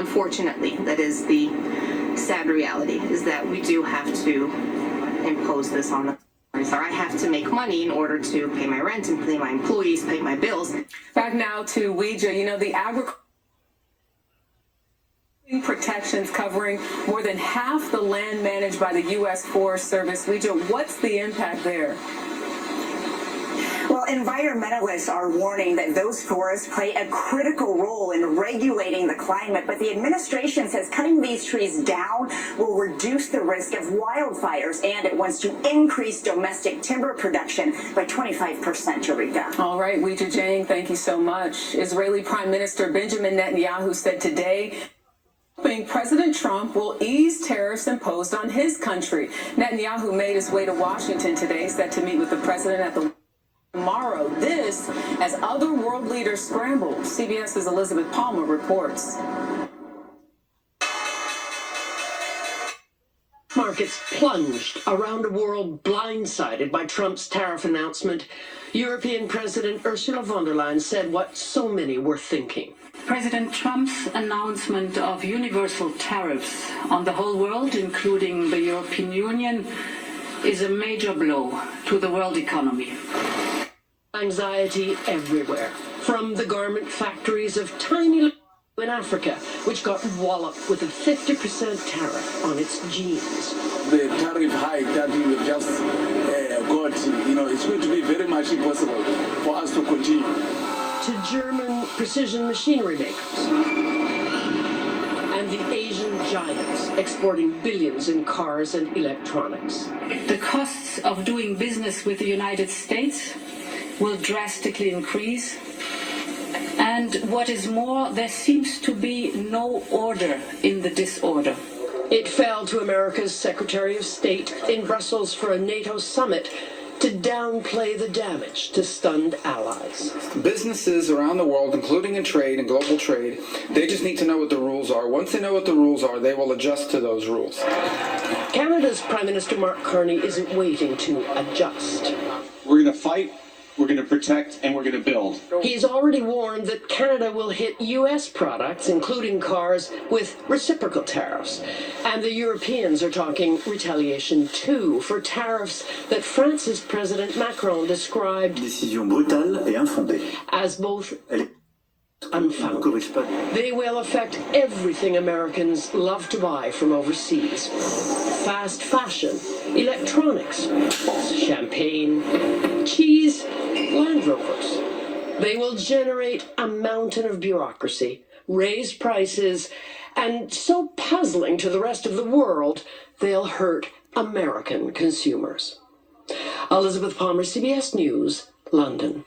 Unfortunately, that is the sad reality, is that we do have to impose this on the I have to make money in order to pay my rent and pay my employees, pay my bills. Back now to Weijia. You know, the agriculture protections covering more than half the land managed by the U.S. Forest Service. Weijia, what's the impact there? Well, environmentalists are warning that those forests play a critical role in regulating the climate, but the administration says cutting these trees down will reduce the risk of wildfires, and it wants to increase domestic timber production by 25%, Eureka. All right, Weijia Jiang, thank you so much. Israeli Prime Minister Benjamin Netanyahu said today President Trump will ease tariffs imposed on his country. Netanyahu made his way to Washington today, set to meet with the president at the tomorrow. This as other world leaders scramble. CBS's Elizabeth Palmer reports. Markets plunged around a world blindsided by Trump's tariff announcement. European President Ursula von der Leyen said what so many were thinking. President Trump's announcement of universal tariffs on the whole world, including the European Union, is a major blow to the world economy. Anxiety everywhere, from the garment factories of tiny in Africa, which got walloped with a 50% tariff on its jeans. The tariff hike that we have just got, it's going to be very much impossible for us to continue. To German precision machinery makers and the Asian giants exporting billions in cars and electronics. The costs of doing business with the United States will drastically increase. And what is more, there seems to be no order in the disorder. It fell to America's Secretary of State in Brussels for a NATO summit to downplay the damage to stunned allies. Businesses around the world, including in trade and global trade, they just need to know what the rules are. Once they know what the rules are, they will adjust to those rules. Canada's Prime Minister Mark Carney isn't waiting to adjust. We're going to fight, we're going to protect, and we're going to build. He's already warned that Canada will hit U.S. products, including cars, with reciprocal tariffs. And the Europeans are talking retaliation, too, for tariffs that France's President Macron described décision brutale et infondée. as both unfounded. They will affect everything Americans love to buy from overseas. Fast fashion, electronics, champagne, cheese, Land Rovers. They will generate a mountain of bureaucracy, raise prices, and so puzzling to the rest of the world, they'll hurt American consumers. Elizabeth Palmer, CBS News, London.